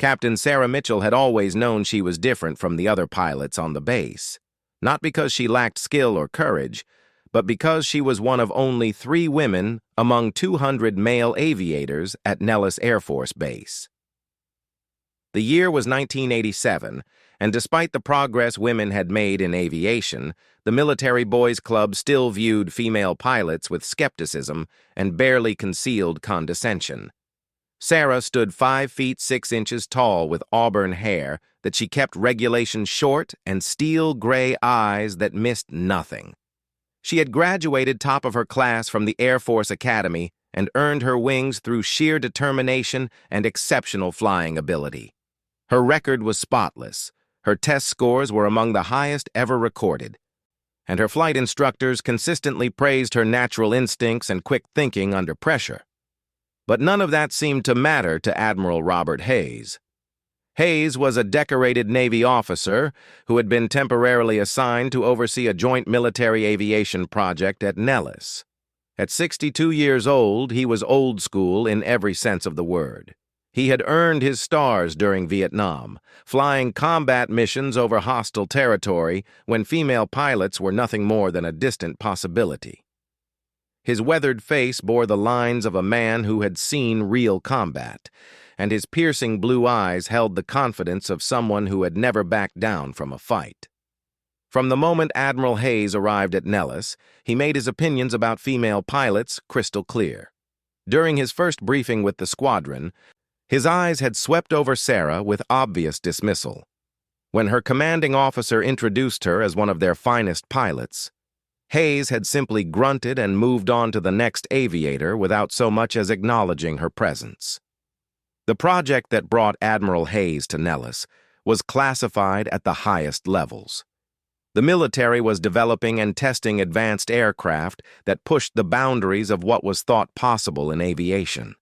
Captain Sarah Mitchell had always known she was different from the other pilots on the base, not because she lacked skill or courage, but because she was one of only 3 women among 200 male aviators at Nellis Air Force Base. The year was 1987, and despite the progress women had made in aviation, the Military Boys Club still viewed female pilots with skepticism and barely concealed condescension. Sarah stood 5 feet 6 inches tall with auburn hair that she kept regulation short and steel gray eyes that missed nothing. She had graduated top of her class from the Air Force Academy and earned her wings through sheer determination and exceptional flying ability. Her record was spotless, her test scores were among the highest ever recorded, and her flight instructors consistently praised her natural instincts and quick thinking under pressure. But none of that seemed to matter to Admiral Robert Hayes. Hayes was a decorated Navy officer who had been temporarily assigned to oversee a joint military aviation project at Nellis. At 62 years old, he was old school in every sense of the word. He had earned his stars during Vietnam, flying combat missions over hostile territory when female pilots were nothing more than a distant possibility. His weathered face bore the lines of a man who had seen real combat, and his piercing blue eyes held the confidence of someone who had never backed down from a fight. From the moment Admiral Hayes arrived at Nellis, he made his opinions about female pilots crystal clear. During his first briefing with the squadron, his eyes had swept over Sarah with obvious dismissal. When her commanding officer introduced her as one of their finest pilots, Hayes had simply grunted and moved on to the next aviator without so much as acknowledging her presence. The project that brought Admiral Hayes to Nellis was classified at the highest levels. The military was developing and testing advanced aircraft that pushed the boundaries of what was thought possible in aviation.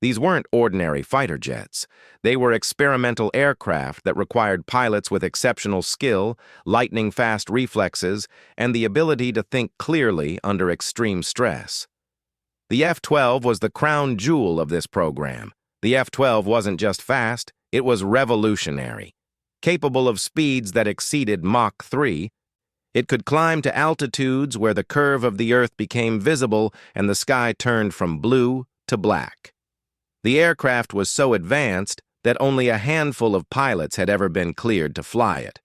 These weren't ordinary fighter jets. They were experimental aircraft that required pilots with exceptional skill, lightning-fast reflexes, and the ability to think clearly under extreme stress. The F-12 was the crown jewel of this program. The F-12 wasn't just fast, it was revolutionary. Capable of speeds that exceeded Mach 3, it could climb to altitudes where the curve of the Earth became visible and the sky turned from blue to black. The aircraft was so advanced that only a handful of pilots had ever been cleared to fly it.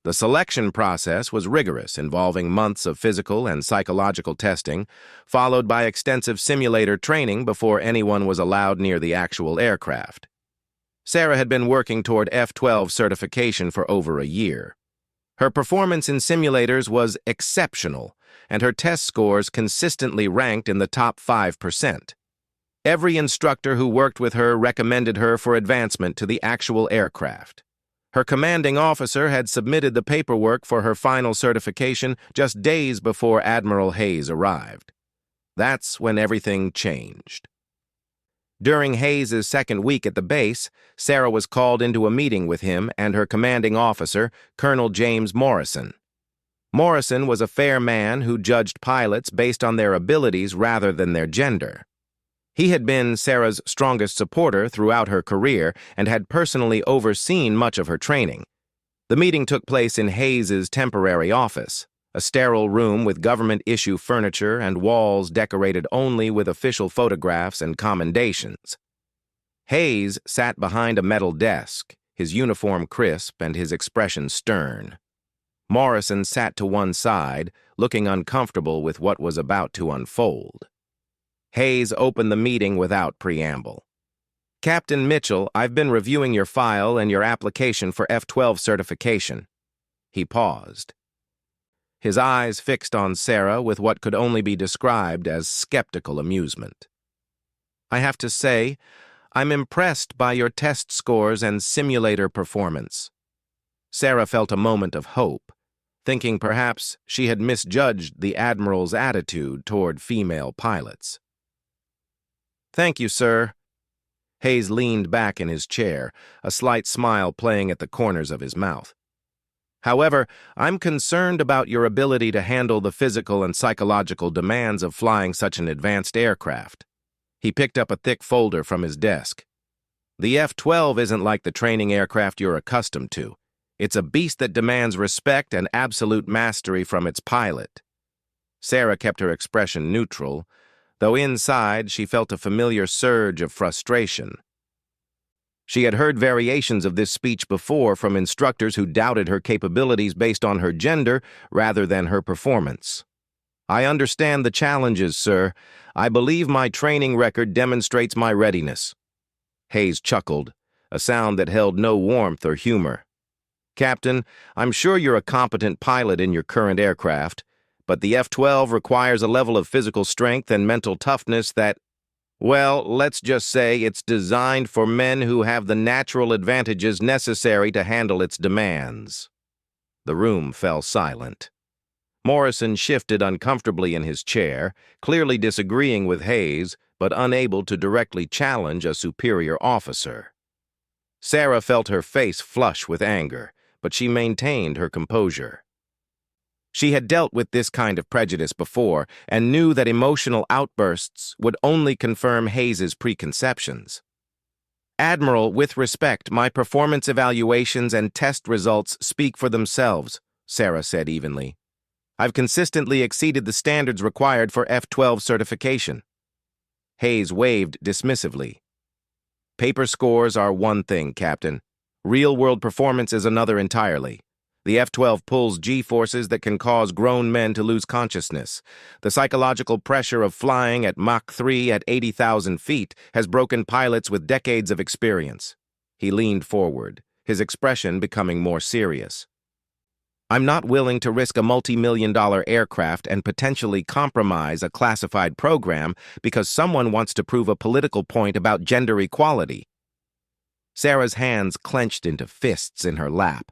The selection process was rigorous, involving months of physical and psychological testing, followed by extensive simulator training before anyone was allowed near the actual aircraft. Sarah had been working toward F-12 certification for over a year. Her performance in simulators was exceptional, and her test scores consistently ranked in the top 5%. Every instructor who worked with her recommended her for advancement to the actual aircraft. Her commanding officer had submitted the paperwork for her final certification just days before Admiral Hayes arrived. That's when everything changed. During Hayes' second week at the base, Sarah was called into a meeting with him and her commanding officer, Colonel James Morrison. Morrison was a fair man who judged pilots based on their abilities rather than their gender. He had been Sarah's strongest supporter throughout her career and had personally overseen much of her training. The meeting took place in Hayes' temporary office, a sterile room with government-issue furniture and walls decorated only with official photographs and commendations. Hayes sat behind a metal desk, his uniform crisp and his expression stern. Morrison sat to one side, looking uncomfortable with what was about to unfold. Hayes opened the meeting without preamble. "Captain Mitchell, I've been reviewing your file and your application for F-12 certification." He paused. His eyes fixed on Sarah with what could only be described as skeptical amusement. "I have to say, I'm impressed by your test scores and simulator performance." Sarah felt a moment of hope, thinking perhaps she had misjudged the Admiral's attitude toward female pilots. "Thank you, sir." Hayes leaned back in his chair, a slight smile playing at the corners of his mouth. "However, I'm concerned about your ability to handle the physical and psychological demands of flying such an advanced aircraft." He picked up a thick folder from his desk. The F-12 isn't like the training aircraft you're accustomed to. It's a beast that demands respect and absolute mastery from its pilot. Sarah kept her expression neutral, though inside she felt a familiar surge of frustration. She had heard variations of this speech before from instructors who doubted her capabilities based on her gender rather than her performance. "I understand the challenges, sir. I believe my training record demonstrates my readiness." Hayes chuckled, a sound that held no warmth or humor. "Captain, I'm sure you're a competent pilot in your current aircraft, but the F-12 requires a level of physical strength and mental toughness that, well, let's just say it's designed for men who have the natural advantages necessary to handle its demands." The room fell silent. Morrison shifted uncomfortably in his chair, clearly disagreeing with Hayes, but unable to directly challenge a superior officer. Sarah felt her face flush with anger, but she maintained her composure. She had dealt with this kind of prejudice before and knew that emotional outbursts would only confirm Hayes's preconceptions. "Admiral, with respect, my performance evaluations and test results speak for themselves," Sarah said evenly. "I've consistently exceeded the standards required for F-12 certification." Hayes waved dismissively. "Paper scores are one thing, Captain. Real-world performance is another entirely. The F-12 pulls G-forces that can cause grown men to lose consciousness. The psychological pressure of flying at Mach 3 at 80,000 feet has broken pilots with decades of experience." He leaned forward, his expression becoming more serious. "I'm not willing to risk a multi-million-dollar aircraft and potentially compromise a classified program because someone wants to prove a political point about gender equality." Sarah's hands clenched into fists in her lap,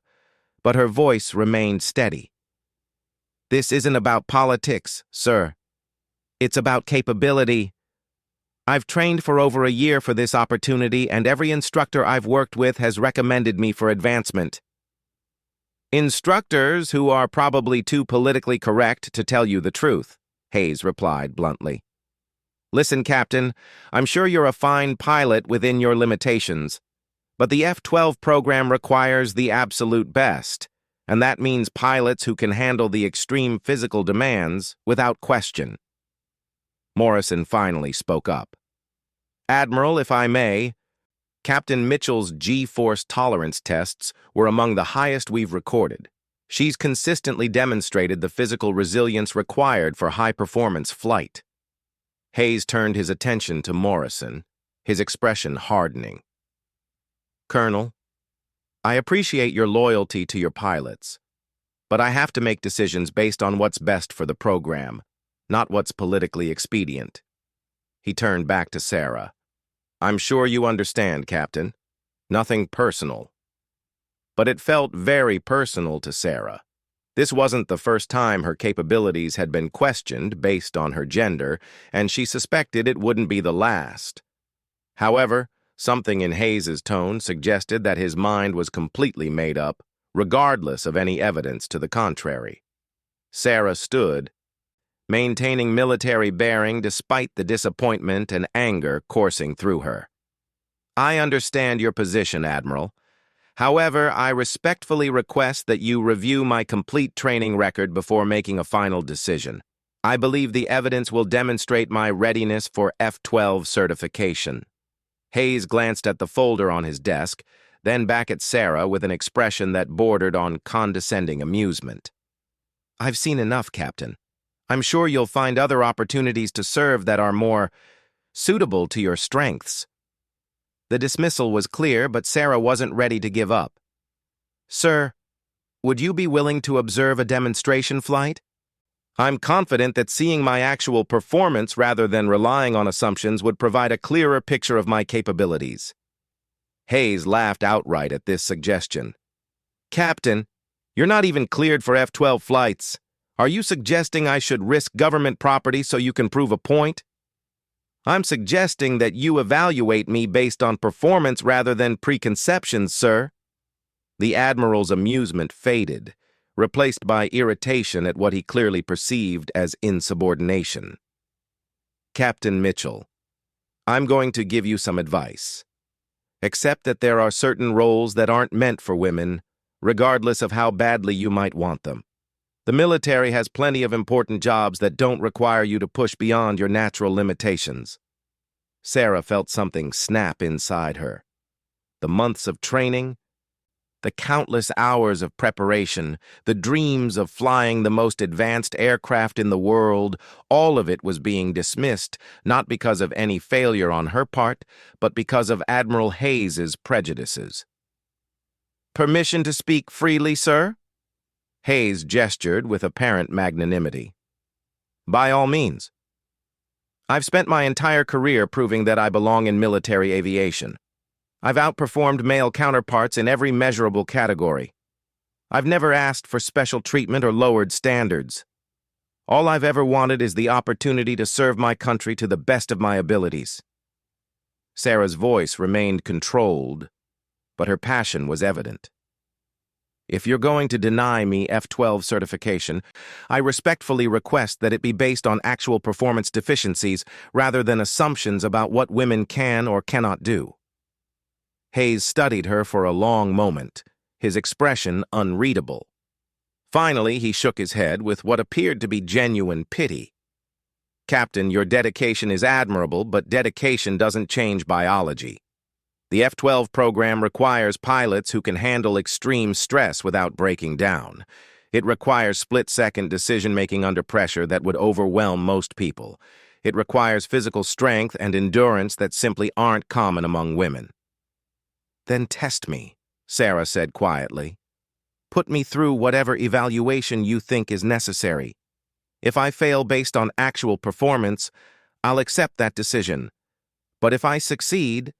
but her voice remained steady. "This isn't about politics, sir. It's about capability. I've trained for over a year for this opportunity, and every instructor I've worked with has recommended me for advancement." "Instructors who are probably too politically correct to tell you the truth," Hayes replied bluntly. "Listen, Captain, I'm sure you're a fine pilot within your limitations, but the F-12 program requires the absolute best, and that means pilots who can handle the extreme physical demands without question." Morrison finally spoke up. "Admiral, if I may, Captain Mitchell's G-force tolerance tests were among the highest we've recorded. She's consistently demonstrated the physical resilience required for high-performance flight." Hayes turned his attention to Morrison, his expression hardening. "Colonel, I appreciate your loyalty to your pilots, but I have to make decisions based on what's best for the program, not what's politically expedient." He turned back to Sarah. "I'm sure you understand, Captain. Nothing personal." But it felt very personal to Sarah. This wasn't the first time her capabilities had been questioned based on her gender, and she suspected it wouldn't be the last. However, something in Hayes's tone suggested that his mind was completely made up, regardless of any evidence to the contrary. Sarah stood, maintaining military bearing despite the disappointment and anger coursing through her. "I understand your position, Admiral. However, I respectfully request that you review my complete training record before making a final decision. I believe the evidence will demonstrate my readiness for F-12 certification." Hayes glanced at the folder on his desk, then back at Sarah with an expression that bordered on condescending amusement. "I've seen enough, Captain. I'm sure you'll find other opportunities to serve that are more suitable to your strengths." The dismissal was clear, but Sarah wasn't ready to give up. "Sir, would you be willing to observe a demonstration flight? I'm confident that seeing my actual performance rather than relying on assumptions would provide a clearer picture of my capabilities." Hayes laughed outright at this suggestion. "Captain, you're not even cleared for F-12 flights. Are you suggesting I should risk government property so you can prove a point?" "I'm suggesting that you evaluate me based on performance rather than preconceptions, sir." The Admiral's amusement faded, replaced by irritation at what he clearly perceived as insubordination. "Captain Mitchell, I'm going to give you some advice. Accept that there are certain roles that aren't meant for women, regardless of how badly you might want them. The military has plenty of important jobs that don't require you to push beyond your natural limitations. Sarah felt something snap inside her. The months of training, the countless hours of preparation, the dreams of flying the most advanced aircraft in the world, all of it was being dismissed, not because of any failure on her part, but because of Admiral Hayes's prejudices. "Permission to speak freely, sir?" Hayes gestured with apparent magnanimity. "By all means. I've spent my entire career proving that I belong in military aviation. I've outperformed male counterparts in every measurable category. I've never asked for special treatment or lowered standards. All I've ever wanted is the opportunity to serve my country to the best of my abilities." Sarah's voice remained controlled, but her passion was evident. "If you're going to deny me F-12 certification, I respectfully request that it be based on actual performance deficiencies rather than assumptions about what women can or cannot do." Hayes studied her for a long moment, his expression unreadable. Finally, he shook his head with what appeared to be genuine pity. "Captain, your dedication is admirable, but dedication doesn't change biology. The F-12 program requires pilots who can handle extreme stress without breaking down. It requires split-second decision-making under pressure that would overwhelm most people. It requires physical strength and endurance that simply aren't common among women." "Then test me," Sarah said quietly. "Put me through whatever evaluation you think is necessary. If I fail based on actual performance, I'll accept that decision. But if I succeed,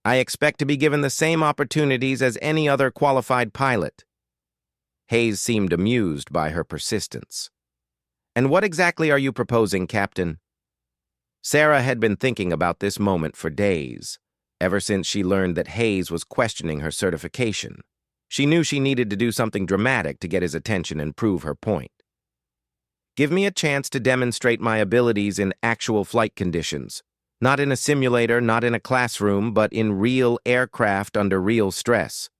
I expect to be given the same opportunities as any other qualified pilot." Hayes seemed amused by her persistence. "And what exactly are you proposing, Captain?" Sarah had been thinking about this moment for days, ever since she learned that Hayes was questioning her certification. She knew she needed to do something dramatic to get his attention and prove her point. "Give me a chance to demonstrate my abilities in actual flight conditions. Not in a simulator, not in a classroom, but in real aircraft under real stress.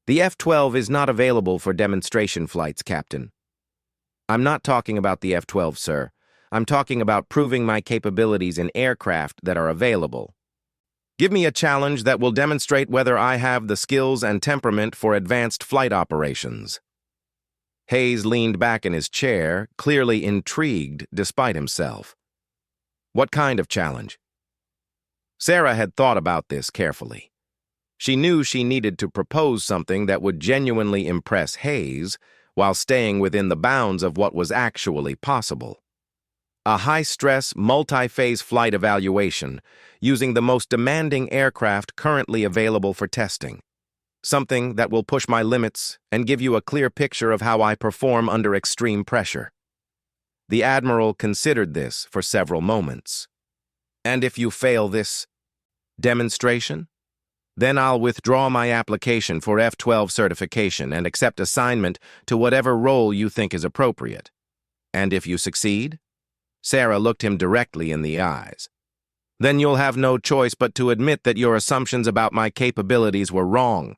The F-12 is not available for demonstration flights, Captain." "I'm not talking about the F-12, sir. I'm talking about proving my capabilities in aircraft that are available. Give me a challenge that will demonstrate whether I have the skills and temperament for advanced flight operations." Hayes leaned back in his chair, clearly intrigued despite himself. "What kind of challenge?" Sarah had thought about this carefully. She knew she needed to propose something that would genuinely impress Hayes while staying within the bounds of what was actually possible. A high-stress, multi-phase flight evaluation using the most demanding aircraft currently available for testing. Something that will push my limits and give you a clear picture of how I perform under extreme pressure. The Admiral considered this for several moments. "And if you fail this demonstration? Then I'll withdraw my application for F-12 certification and accept assignment to whatever role you think is appropriate. And if you succeed?" Sarah looked him directly in the eyes. "Then you'll have no choice but to admit that your assumptions about my capabilities were wrong."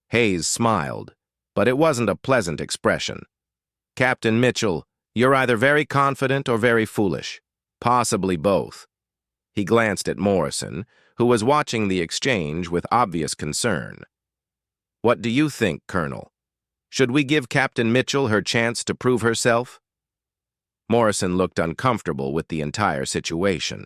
Hayes smiled, but it wasn't a pleasant expression. "Captain Mitchell, you're either very confident or very foolish. Possibly both." He glanced at Morrison, who was watching the exchange with obvious concern. "What do you think, Colonel? Should we give Captain Mitchell her chance to prove herself?" Morrison looked uncomfortable with the entire situation.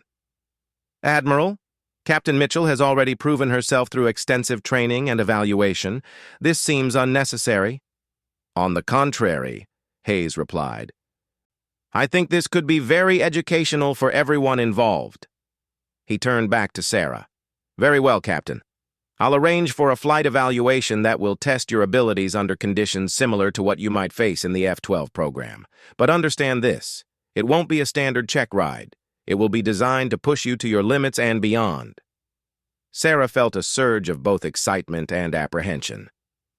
"Admiral, Captain Mitchell has already proven herself through extensive training and evaluation. This seems unnecessary." "On the contrary," Hayes replied. "I think this could be very educational for everyone involved." He turned back to Sarah. "Very well, Captain. I'll arrange for a flight evaluation that will test your abilities under conditions similar to what you might face in the F-12 program. But understand this, it won't be a standard check ride. It will be designed to push you to your limits and beyond." Sarah felt a surge of both excitement and apprehension.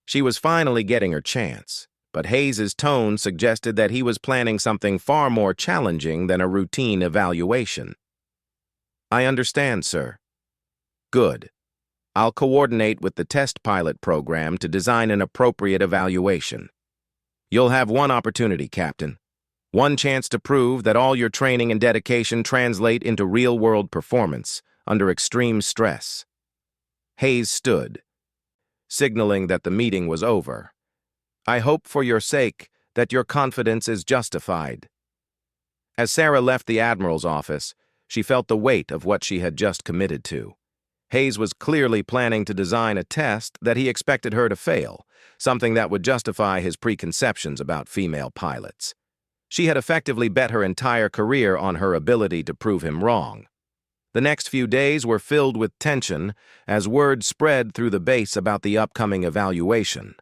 She was finally getting her chance, but Hayes's tone suggested that he was planning something far more challenging than a routine evaluation. "I understand, sir." "Good. I'll coordinate with the test pilot program to design an appropriate evaluation. You'll have one opportunity, Captain. One chance to prove that all your training and dedication translate into real-world performance under extreme stress. Hayes stood, signaling that the meeting was over. I hope for your sake that your confidence is justified. As Sarah left the Admiral's office, she felt the weight of what she had just committed to. Hayes was clearly planning to design a test that he expected her to fail, something that would justify his preconceptions about female pilots. She had effectively bet her entire career on her ability to prove him wrong. The next few days were filled with tension as word spread through the base about the upcoming evaluation.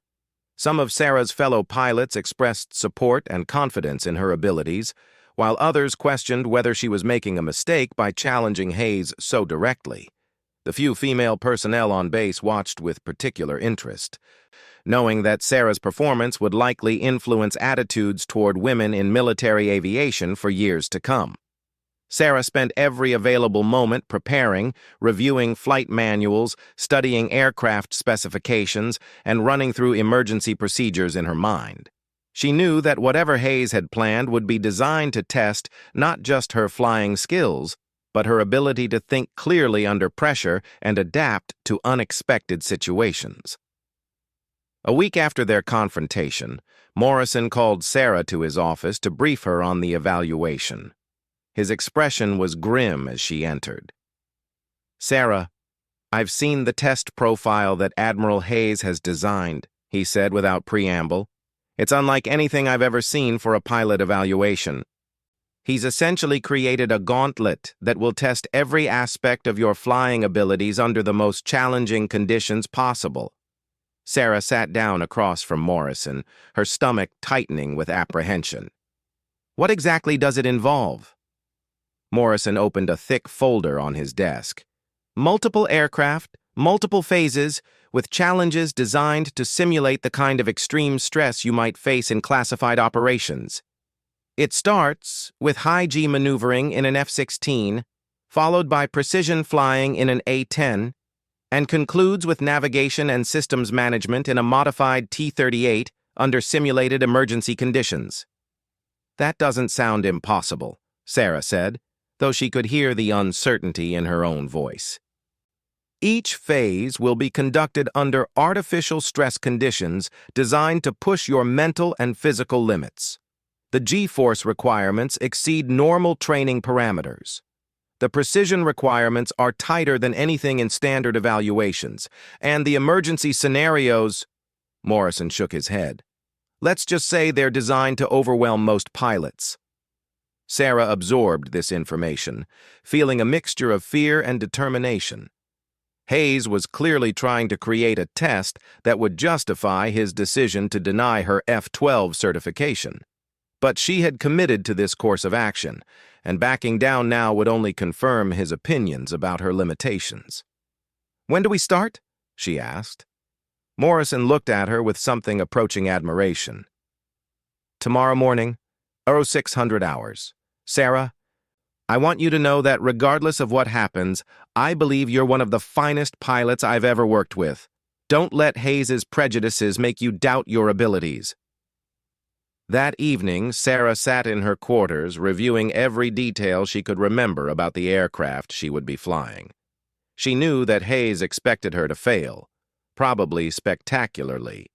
Some of Sarah's fellow pilots expressed support and confidence in her abilities, while others questioned whether she was making a mistake by challenging Hayes so directly. The few female personnel on base watched with particular interest, knowing that Sarah's performance would likely influence attitudes toward women in military aviation for years to come. Sarah spent every available moment preparing, reviewing flight manuals, studying aircraft specifications, and running through emergency procedures in her mind. She knew that whatever Hayes had planned would be designed to test not just her flying skills, but her ability to think clearly under pressure and adapt to unexpected situations. A week after their confrontation, Morrison called Sarah to his office to brief her on the evaluation. His expression was grim as she entered. "Sarah, I've seen the test profile that Admiral Hayes has designed," he said without preamble. "It's unlike anything I've ever seen for a pilot evaluation. He's essentially created a gauntlet that will test every aspect of your flying abilities under the most challenging conditions possible." Sarah sat down across from Morrison, her stomach tightening with apprehension. "What exactly does it involve?" Morrison opened a thick folder on his desk. "Multiple aircraft, multiple phases, with challenges designed to simulate the kind of extreme stress you might face in classified operations. It starts with high-G maneuvering in an F-16, followed by precision flying in an A-10, and concludes with navigation and systems management in a modified T-38 under simulated emergency conditions." "That doesn't sound impossible," Sarah said, though she could hear the uncertainty in her own voice. "Each phase will be conducted under artificial stress conditions designed to push your mental and physical limits. The G-force requirements exceed normal training parameters. The precision requirements are tighter than anything in standard evaluations, and the emergency scenarios—" Morrison shook his head. "Let's just say they're designed to overwhelm most pilots." Sarah absorbed this information, feeling a mixture of fear and determination. Hayes was clearly trying to create a test that would justify his decision to deny her F-12 certification. But she had committed to this course of action, and backing down now would only confirm his opinions about her limitations. "When do we start?" she asked. Morrison looked at her with something approaching admiration. "Tomorrow morning, 0600 hours. Sarah, I want you to know that regardless of what happens, I believe you're one of the finest pilots I've ever worked with. Don't let Hayes's prejudices make you doubt your abilities." That evening, Sarah sat in her quarters, reviewing every detail she could remember about the aircraft she would be flying. She knew that Hayes expected her to fail, probably spectacularly.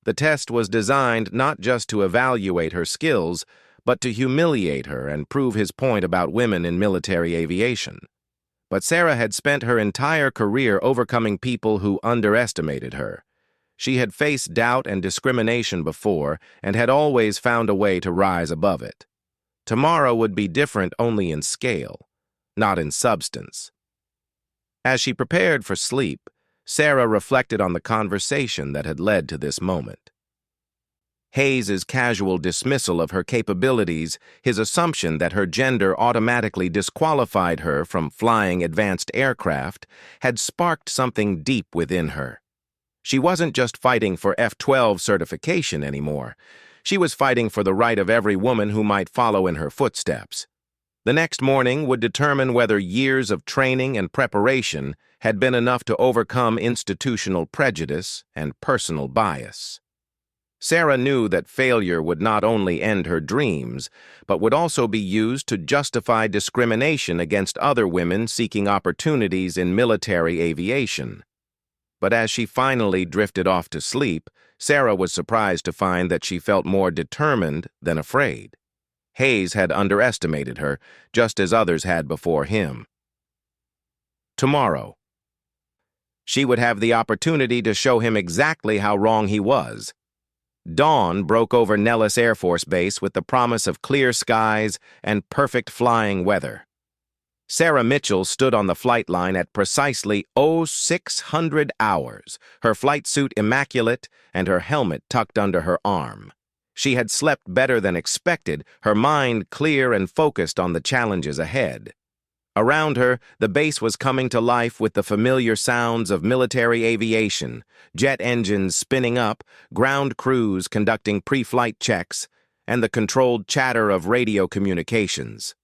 The test was designed not just to evaluate her skills, but to humiliate her and prove his point about women in military aviation. But Sarah had spent her entire career overcoming people who underestimated her. She had faced doubt and discrimination before and had always found a way to rise above it. Tomorrow would be different only in scale, not in substance. As she prepared for sleep, Sarah reflected on the conversation that had led to this moment. Hayes's casual dismissal of her capabilities, his assumption that her gender automatically disqualified her from flying advanced aircraft, had sparked something deep within her. She wasn't just fighting for F-12 certification anymore. She was fighting for the right of every woman who might follow in her footsteps. The next morning would determine whether years of training and preparation had been enough to overcome institutional prejudice and personal bias. Sarah knew that failure would not only end her dreams, but would also be used to justify discrimination against other women seeking opportunities in military aviation. But as she finally drifted off to sleep, Sarah was surprised to find that she felt more determined than afraid. Hayes had underestimated her, just as others had before him. Tomorrow, she would have the opportunity to show him exactly how wrong he was. Dawn broke over Nellis Air Force Base with the promise of clear skies and perfect flying weather. Sarah Mitchell stood on the flight line at precisely 0600 hours, her flight suit immaculate and her helmet tucked under her arm. She had slept better than expected, her mind clear and focused on the challenges ahead. Around her, the base was coming to life with the familiar sounds of military aviation, jet engines spinning up, ground crews conducting pre-flight checks, and the controlled chatter of radio communications.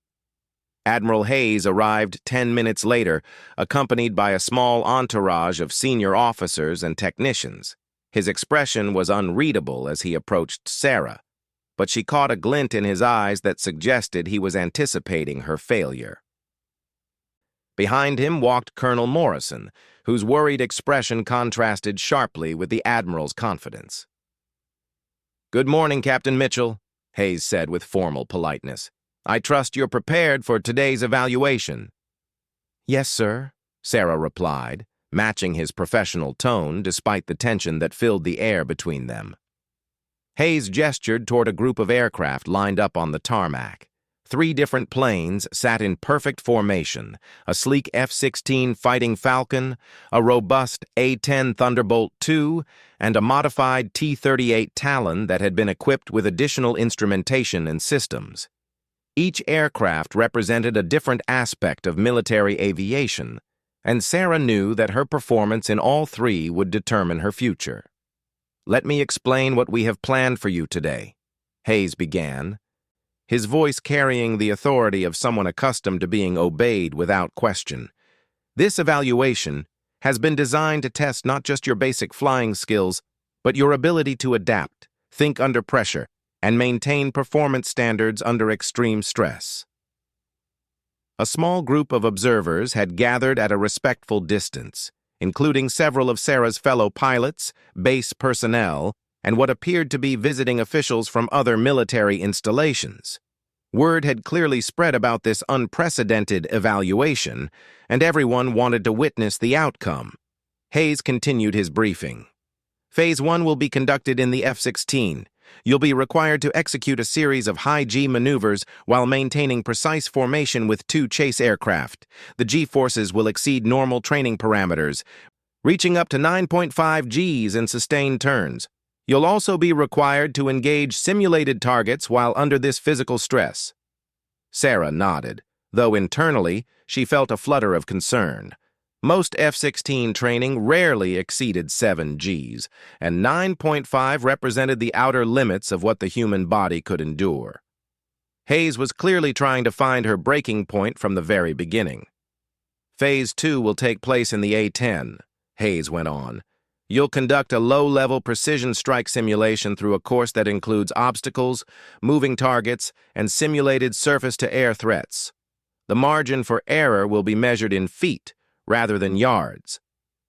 Admiral Hayes arrived 10 minutes later, accompanied by a small entourage of senior officers and technicians. His expression was unreadable as he approached Sarah, but she caught a glint in his eyes that suggested he was anticipating her failure. Behind him walked Colonel Morrison, whose worried expression contrasted sharply with the Admiral's confidence. "Good morning, Captain Mitchell," Hayes said with formal politeness. "I trust you're prepared for today's evaluation." "Yes, sir," Sarah replied, matching his professional tone despite the tension that filled the air between them. Hayes gestured toward a group of aircraft lined up on the tarmac. 3 different planes sat in perfect formation, a sleek F-16 Fighting Falcon, a robust A-10 Thunderbolt II, and a modified T-38 Talon that had been equipped with additional instrumentation and systems. Each aircraft represented a different aspect of military aviation, and Sarah knew that her performance in all 3 would determine her future. "Let me explain what we have planned for you today," Hayes began, his voice carrying the authority of someone accustomed to being obeyed without question. "This evaluation has been designed to test not just your basic flying skills, but your ability to adapt, think under pressure, and maintain performance standards under extreme stress." A small group of observers had gathered at a respectful distance, including several of Sarah's fellow pilots, base personnel, and what appeared to be visiting officials from other military installations. Word had clearly spread about this unprecedented evaluation, and everyone wanted to witness the outcome. Hayes continued his briefing. "Phase 1 will be conducted in the F-16. You'll be required to execute a series of high-G maneuvers while maintaining precise formation with 2 chase aircraft. The G-forces will exceed normal training parameters, reaching up to 9.5 Gs in sustained turns. You'll also be required to engage simulated targets while under this physical stress." Sarah nodded, though internally she felt a flutter of concern. Most F-16 training rarely exceeded 7 Gs, and 9.5 represented the outer limits of what the human body could endure. Hayes was clearly trying to find her breaking point from the very beginning. "Phase 2 will take place in the A-10, Hayes went on. "You'll conduct a low-level precision strike simulation through a course that includes obstacles, moving targets, and simulated surface-to-air threats. The margin for error will be measured in feet rather than yards.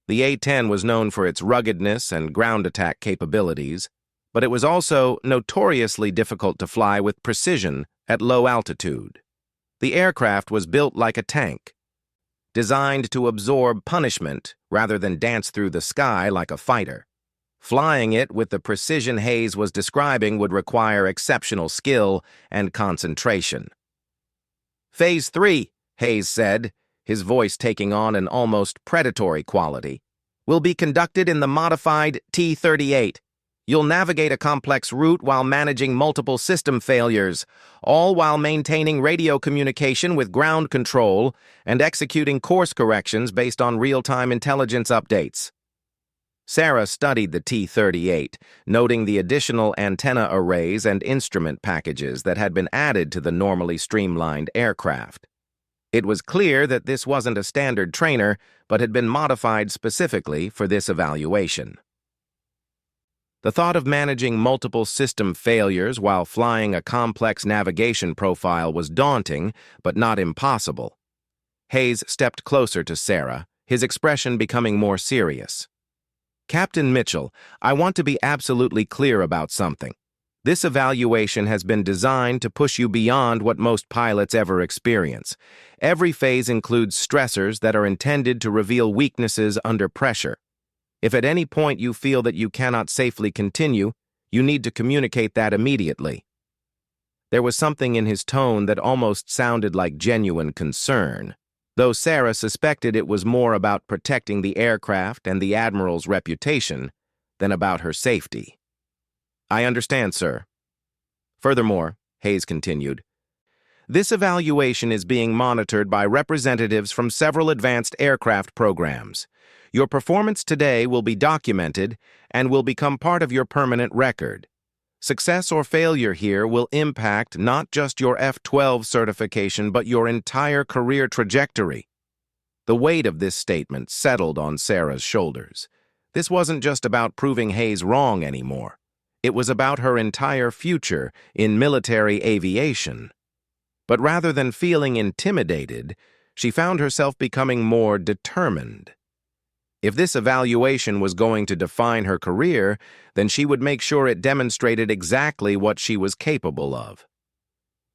The A-10 was known for its ruggedness and ground attack capabilities, but it was also notoriously difficult to fly with precision at low altitude. The aircraft was built like a tank, designed to absorb punishment rather than dance through the sky like a fighter. Flying it with the precision Hayes was describing would require exceptional skill and concentration." "Phase 3, Hayes said, his voice taking on an almost predatory quality, "will be conducted in the modified T-38. You'll navigate a complex route while managing multiple system failures, all while maintaining radio communication with ground control and executing course corrections based on real-time intelligence updates." Sarah studied the T-38, noting the additional antenna arrays and instrument packages that had been added to the normally streamlined aircraft. It was clear that this wasn't a standard trainer, but had been modified specifically for this evaluation. The thought of managing multiple system failures while flying a complex navigation profile was daunting, but not impossible. Hayes stepped closer to Sarah, his expression becoming more serious. "Captain Mitchell, I want to be absolutely clear about something. This evaluation has been designed to push you beyond what most pilots ever experience. Every phase includes stressors that are intended to reveal weaknesses under pressure. If at any point you feel that you cannot safely continue, you need to communicate that immediately." There was something in his tone that almost sounded like genuine concern, though Sarah suspected it was more about protecting the aircraft and the Admiral's reputation than about her safety. "I understand, sir." "Furthermore," Hayes continued, "this evaluation is being monitored by representatives from several advanced aircraft programs. Your performance today will be documented and will become part of your permanent record. Success or failure here will impact not just your F-12 certification but your entire career trajectory." The weight of this statement settled on Sarah's shoulders. This wasn't just about proving Hayes wrong anymore. It was about her entire future in military aviation. But rather than feeling intimidated, she found herself becoming more determined. If this evaluation was going to define her career, then she would make sure it demonstrated exactly what she was capable of.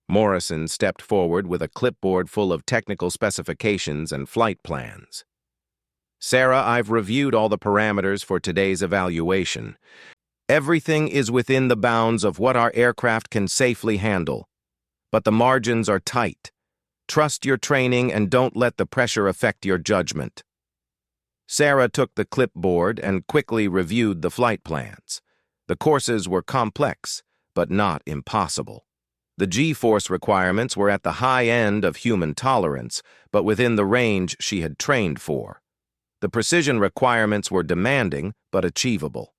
Morrison stepped forward with a clipboard full of technical specifications and flight plans. "Sarah, I've reviewed all the parameters for today's evaluation. Everything is within the bounds of what our aircraft can safely handle. But the margins are tight. Trust your training and don't let the pressure affect your judgment." Sarah took the clipboard and quickly reviewed the flight plans. The courses were complex, but not impossible. The G-force requirements were at the high end of human tolerance, but within the range she had trained for. The precision requirements were demanding, but achievable.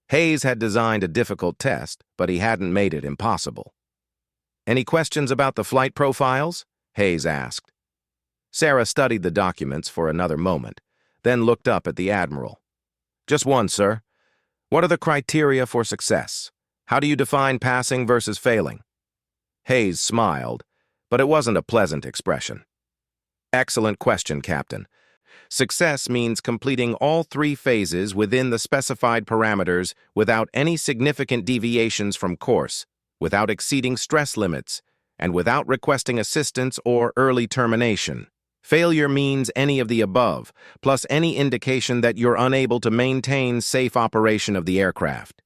Hayes had designed a difficult test, but he hadn't made it impossible. "Any questions about the flight profiles?" Hayes asked. Sarah studied the documents for another moment, then looked up at the Admiral. "Just one, sir. What are the criteria for success? How do you define passing versus failing?" Hayes smiled, but it wasn't a pleasant expression. "Excellent question, Captain. Success means completing all 3 phases within the specified parameters without any significant deviations from course, without exceeding stress limits, and without requesting assistance or early termination. Failure means any of the above, plus any indication that you're unable to maintain safe operation of the aircraft."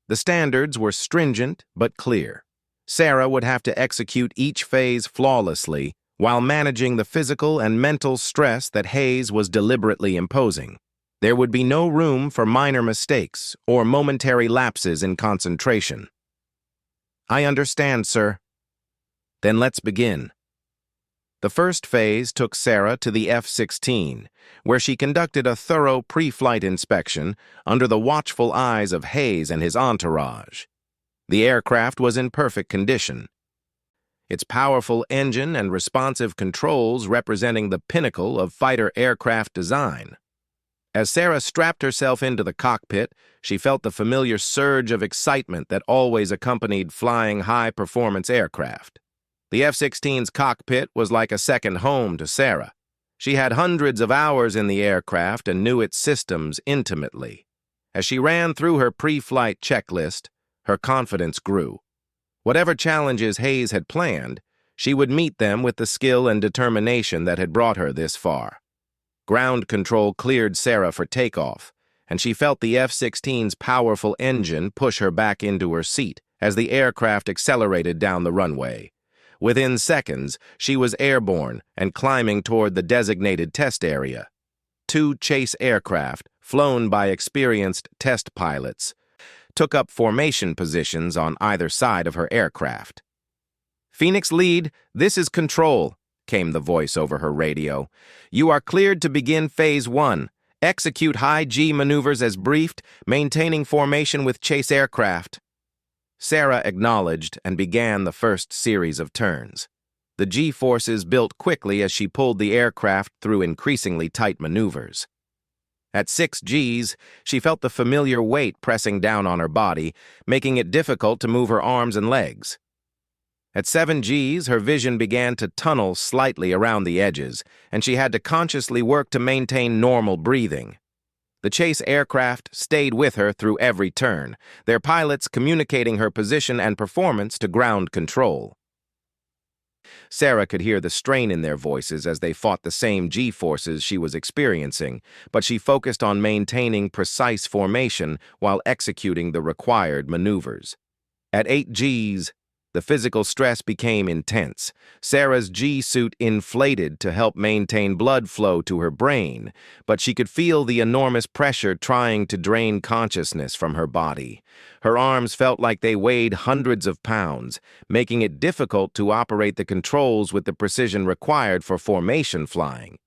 The standards were stringent but clear. Sarah would have to execute each phase flawlessly while managing the physical and mental stress that Hayes was deliberately imposing. There would be no room for minor mistakes or momentary lapses in concentration. "I understand, sir." "Then let's begin." The first phase took Sarah to the F-16, where she conducted a thorough pre-flight inspection under the watchful eyes of Hayes and his entourage. The aircraft was in perfect condition, its powerful engine and responsive controls representing the pinnacle of fighter aircraft design. As Sarah strapped herself into the cockpit, she felt the familiar surge of excitement that always accompanied flying high-performance aircraft. The F-16's cockpit was like a second home to Sarah. She had hundreds of hours in the aircraft and knew its systems intimately. As she ran through her pre-flight checklist, her confidence grew. Whatever challenges Hayes had planned, she would meet them with the skill and determination that had brought her this far. Ground control cleared Sarah for takeoff, and she felt the F-16's powerful engine push her back into her seat as the aircraft accelerated down the runway. Within seconds, she was airborne and climbing toward the designated test area. 2 chase aircraft, flown by experienced test pilots, took up formation positions on either side of her aircraft. "Phoenix Lead, this is Control," came the voice over her radio. "You are cleared to begin Phase 1. Execute high-G maneuvers as briefed, maintaining formation with chase aircraft. Sarah acknowledged and began the first series of turns. The G-forces built quickly as she pulled the aircraft through increasingly tight maneuvers. At 6 Gs, she felt the familiar weight pressing down on her body, making it difficult to move her arms and legs. At 7 Gs, her vision began to tunnel slightly around the edges, and she had to consciously work to maintain normal breathing. The chase aircraft stayed with her through every turn, their pilots communicating her position and performance to ground control. Sarah could hear the strain in their voices as they fought the same G-forces she was experiencing, but she focused on maintaining precise formation while executing the required maneuvers. At 8 Gs, the physical stress became intense. Sarah's G-suit inflated to help maintain blood flow to her brain, but she could feel the enormous pressure trying to drain consciousness from her body. Her arms felt like they weighed hundreds of pounds, making it difficult to operate the controls with the precision required for formation flying.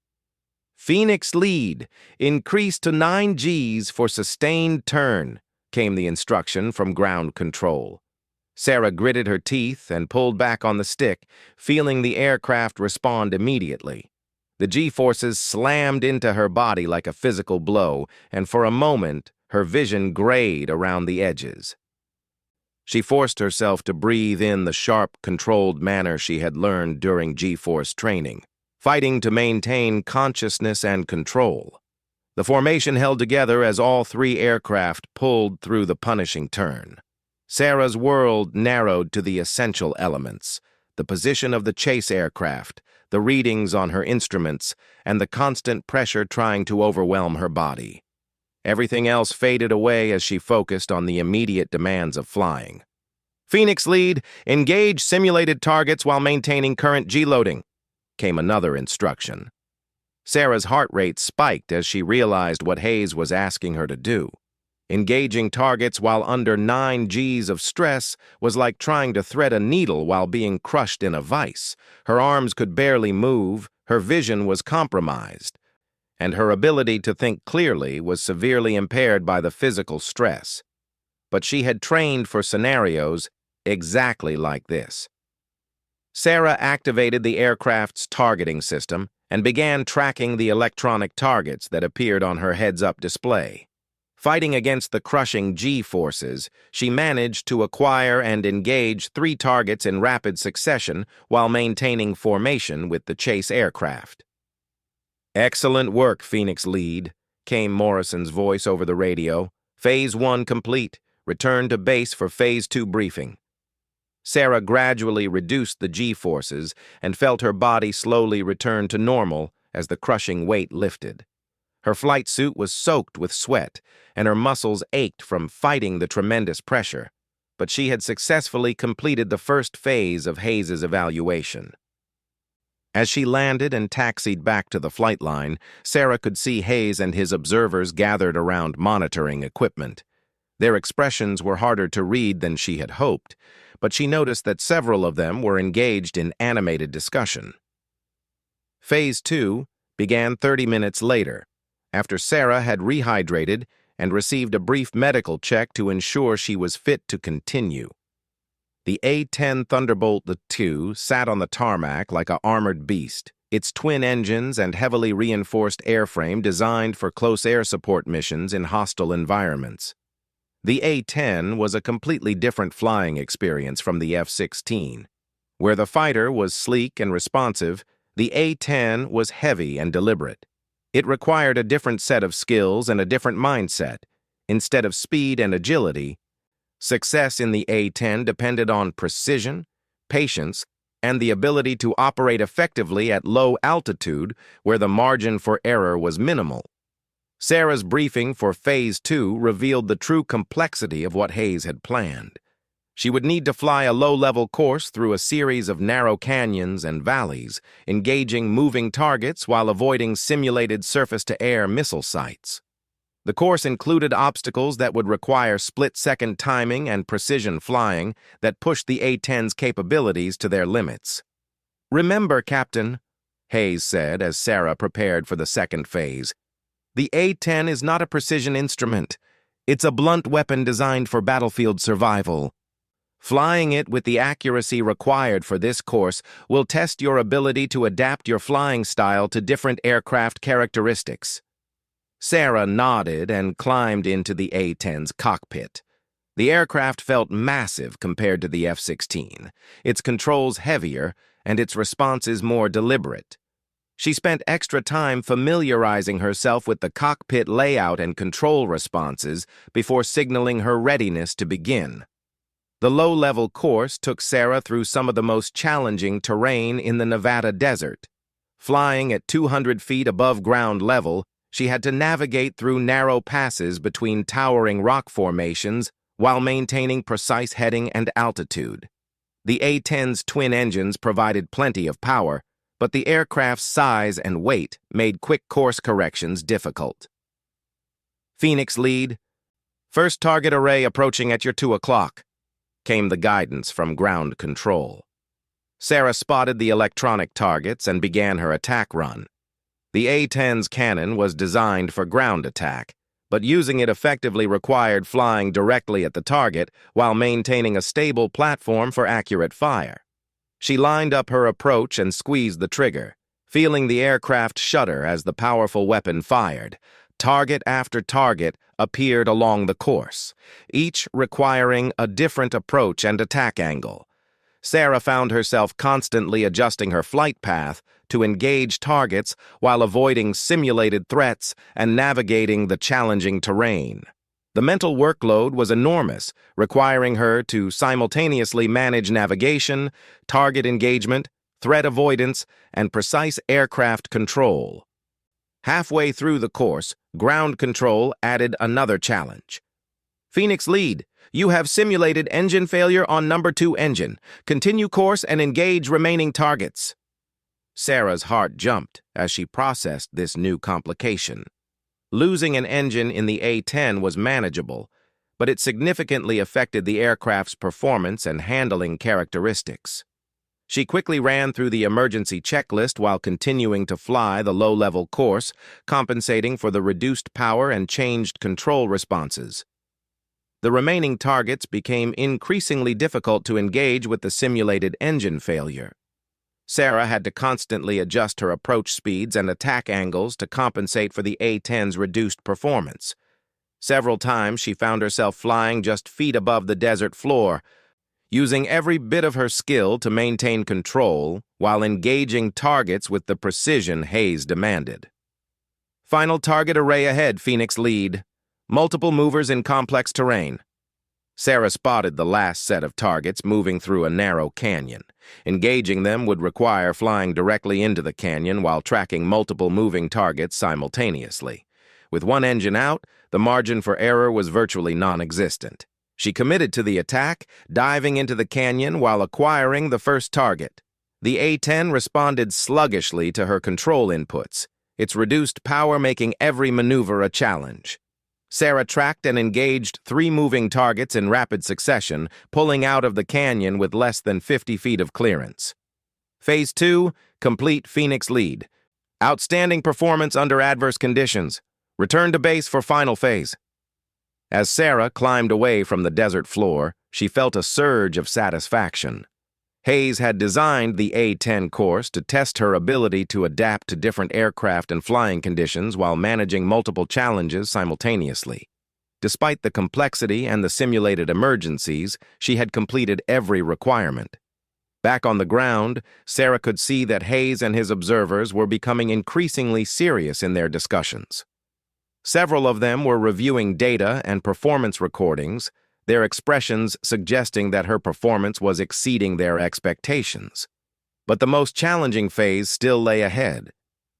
Phoenix lead, increase to 9 Gs for sustained turn, came the instruction from ground control. Sarah gritted her teeth and pulled back on the stick, feeling the aircraft respond immediately. The G-forces slammed into her body like a physical blow, and for a moment, her vision grayed around the edges. She forced herself to breathe in the sharp, controlled manner she had learned during G-force training, fighting to maintain consciousness and control. The formation held together as all 3 aircraft pulled through the punishing turn. Sarah's world narrowed to the essential elements: the position of the chase aircraft, the readings on her instruments, and the constant pressure trying to overwhelm her body. Everything else faded away as she focused on the immediate demands of flying. Phoenix lead, engage simulated targets while maintaining current G-loading, came another instruction. Sarah's heart rate spiked as she realized what Hayes was asking her to do. Engaging targets while under 9 Gs of stress was like trying to thread a needle while being crushed in a vice. Her arms could barely move, her vision was compromised, and her ability to think clearly was severely impaired by the physical stress. But she had trained for scenarios exactly like this. Sarah activated the aircraft's targeting system and began tracking the electronic targets that appeared on her heads-up display. Fighting against the crushing G-forces, she managed to acquire and engage 3 targets in rapid succession while maintaining formation with the chase aircraft. "Excellent work, Phoenix lead," came Morrison's voice over the radio. "Phase 1 complete. Return to base for Phase 2 briefing." Sarah gradually reduced the G-forces and felt her body slowly return to normal as the crushing weight lifted. Her flight suit was soaked with sweat, and her muscles ached from fighting the tremendous pressure, but she had successfully completed the first phase of Hayes's evaluation. As she landed and taxied back to the flight line, Sarah could see Hayes and his observers gathered around monitoring equipment. Their expressions were harder to read than she had hoped, but she noticed that several of them were engaged in animated discussion. Phase 2 began 30 minutes later, after Sarah had rehydrated and received a brief medical check to ensure she was fit to continue. The A-10 Thunderbolt II sat on the tarmac like an armored beast, its twin engines and heavily reinforced airframe designed for close air support missions in hostile environments. The A-10 was a completely different flying experience from the F-16. Where the fighter was sleek and responsive, the A-10 was heavy and deliberate. It required a different set of skills and a different mindset. Instead of speed and agility, success in the A-10 depended on precision, patience, and the ability to operate effectively at low altitude where the margin for error was minimal. Sarah's briefing for Phase 2 revealed the true complexity of what Hayes had planned. She would need to fly a low-level course through a series of narrow canyons and valleys, engaging moving targets while avoiding simulated surface-to-air missile sites. The course included obstacles that would require split-second timing and precision flying that pushed the A-10's capabilities to their limits. "Remember, Captain," Hayes said as Sarah prepared for the second phase, The A-10 is not a precision instrument. It's a blunt weapon designed for battlefield survival. Flying it with the accuracy required for this course will test your ability to adapt your flying style to different aircraft characteristics. Sarah nodded and climbed into the A-10's cockpit. The aircraft felt massive compared to the F-16, its controls heavier and its responses more deliberate. She spent extra time familiarizing herself with the cockpit layout and control responses before signaling her readiness to begin. The low-level course took Sarah through some of the most challenging terrain in the Nevada desert. Flying at 200 feet above ground level, she had to navigate through narrow passes between towering rock formations while maintaining precise heading and altitude. The A-10's twin engines provided plenty of power, but the aircraft's size and weight made quick course corrections difficult. Phoenix lead. First target array approaching at your 2 o'clock, came the guidance from ground control. Sarah spotted the electronic targets and began her attack run. The A-10's cannon was designed for ground attack, but using it effectively required flying directly at the target while maintaining a stable platform for accurate fire. She lined up her approach and squeezed the trigger, feeling the aircraft shudder as the powerful weapon fired. Target after target appeared along the course, each requiring a different approach and attack angle. Sarah found herself constantly adjusting her flight path to engage targets while avoiding simulated threats and navigating the challenging terrain. The mental workload was enormous, requiring her to simultaneously manage navigation, target engagement, threat avoidance, and precise aircraft control. Halfway through the course, ground control added another challenge. Phoenix lead, you have simulated engine failure on number 2 engine. Continue course and engage remaining targets. Sarah's heart jumped as she processed this new complication. Losing an engine in the A-10 was manageable, but it significantly affected the aircraft's performance and handling characteristics. She quickly ran through the emergency checklist while continuing to fly the low-level course, compensating for the reduced power and changed control responses. The remaining targets became increasingly difficult to engage with the simulated engine failure. Sarah had to constantly adjust her approach speeds and attack angles to compensate for the A-10's reduced performance. Several times she found herself flying just feet above the desert floor, using every bit of her skill to maintain control while engaging targets with the precision Hayes demanded. Final target array ahead, Phoenix lead. Multiple movers in complex terrain. Sarah spotted the last set of targets moving through a narrow canyon. Engaging them would require flying directly into the canyon while tracking multiple moving targets simultaneously. With one engine out, the margin for error was virtually non-existent. She committed to the attack, diving into the canyon while acquiring the first target. The A-10 responded sluggishly to her control inputs, its reduced power making every maneuver a challenge. Sarah tracked and engaged 3 moving targets in rapid succession, pulling out of the canyon with less than 50 feet of clearance. Phase 2, complete Phoenix lead. Outstanding performance under adverse conditions. Return to base for final phase. As Sarah climbed away from the desert floor, she felt a surge of satisfaction. Hayes had designed the A-10 course to test her ability to adapt to different aircraft and flying conditions while managing multiple challenges simultaneously. Despite the complexity and the simulated emergencies, she had completed every requirement. Back on the ground, Sarah could see that Hayes and his observers were becoming increasingly serious in their discussions. Several of them were reviewing data and performance recordings, their expressions suggesting that her performance was exceeding their expectations. But the most challenging phase still lay ahead.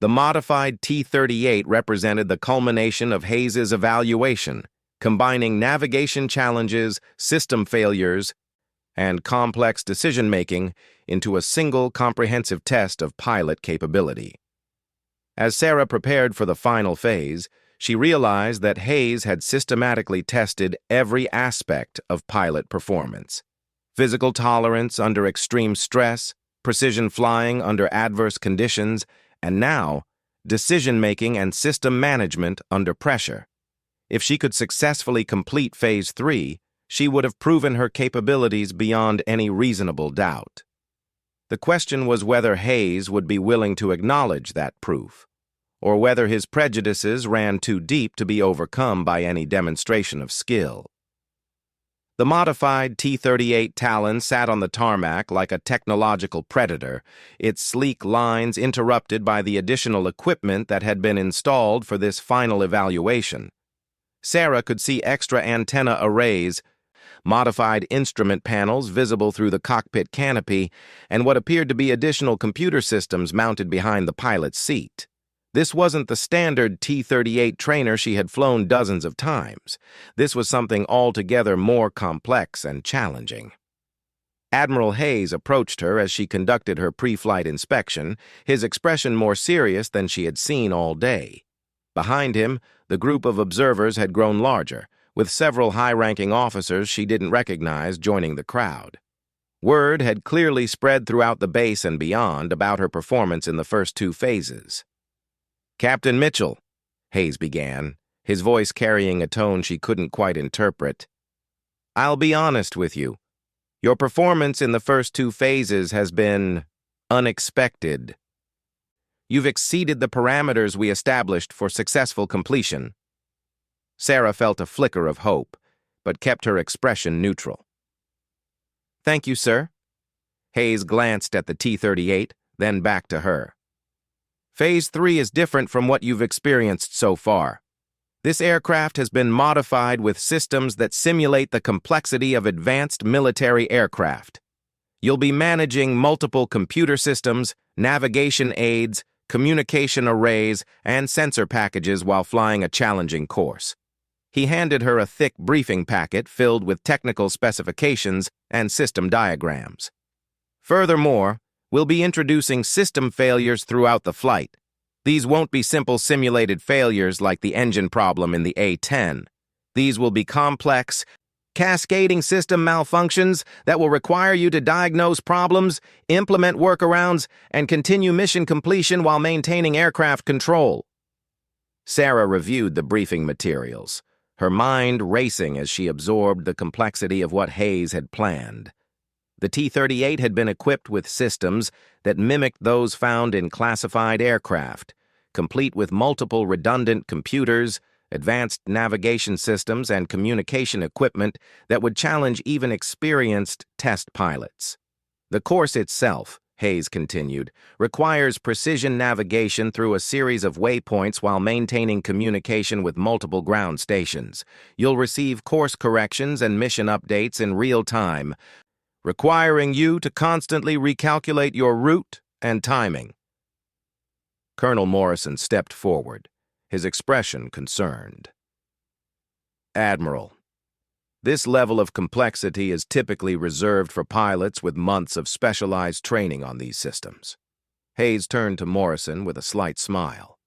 The modified T-38 represented the culmination of Hayes' evaluation, combining navigation challenges, system failures, and complex decision-making into a single comprehensive test of pilot capability. As Sarah prepared for the final phase, she realized that Hayes had systematically tested every aspect of pilot performance. Physical tolerance under extreme stress, precision flying under adverse conditions, and now, decision-making, and system management under pressure. If she could successfully complete Phase 3, she would have proven her capabilities beyond any reasonable doubt. The question was whether Hayes would be willing to acknowledge that proof, or whether his prejudices ran too deep to be overcome by any demonstration of skill. The modified T-38 Talon sat on the tarmac like a technological predator, its sleek lines interrupted by the additional equipment that had been installed for this final evaluation. Sarah could see extra antenna arrays, modified instrument panels visible through the cockpit canopy, and what appeared to be additional computer systems mounted behind the pilot's seat. This wasn't the standard T-38 trainer she had flown dozens of times. This was something altogether more complex and challenging. Admiral Hayes approached her as she conducted her pre-flight inspection, his expression more serious than she had seen all day. Behind him, the group of observers had grown larger, with several high-ranking officers she didn't recognize joining the crowd. Word had clearly spread throughout the base and beyond about her performance in the first 2 phases. "Captain Mitchell," Hayes began, his voice carrying a tone she couldn't quite interpret. "I'll be honest with you. Your performance in the first 2 phases has been unexpected. You've exceeded the parameters we established for successful completion." Sarah felt a flicker of hope, but kept her expression neutral. "Thank you, sir." Hayes glanced at the T-38, then back to her. "Phase 3 is different from what you've experienced so far. This aircraft has been modified with systems that simulate the complexity of advanced military aircraft. You'll be managing multiple computer systems, navigation aids, communication arrays, and sensor packages while flying a challenging course." He handed her a thick briefing packet filled with technical specifications and system diagrams. "Furthermore, we'll be introducing system failures throughout the flight. These won't be simple simulated failures like the engine problem in the A-10. These will be complex, cascading system malfunctions that will require you to diagnose problems, implement workarounds, and continue mission completion while maintaining aircraft control." Sarah reviewed the briefing materials, her mind racing as she absorbed the complexity of what Hayes had planned. The T-38 had been equipped with systems that mimicked those found in classified aircraft, complete with multiple redundant computers, advanced navigation systems, and communication equipment that would challenge even experienced test pilots. The course itself, Hayes continued, requires precision navigation through a series of waypoints while maintaining communication with multiple ground stations. You'll receive course corrections and mission updates in real time, requiring you to constantly recalculate your route and timing. Colonel Morrison stepped forward, his expression concerned. "Admiral, this level of complexity is typically reserved for pilots with months of specialized training on these systems." Hayes turned to Morrison with a slight smile.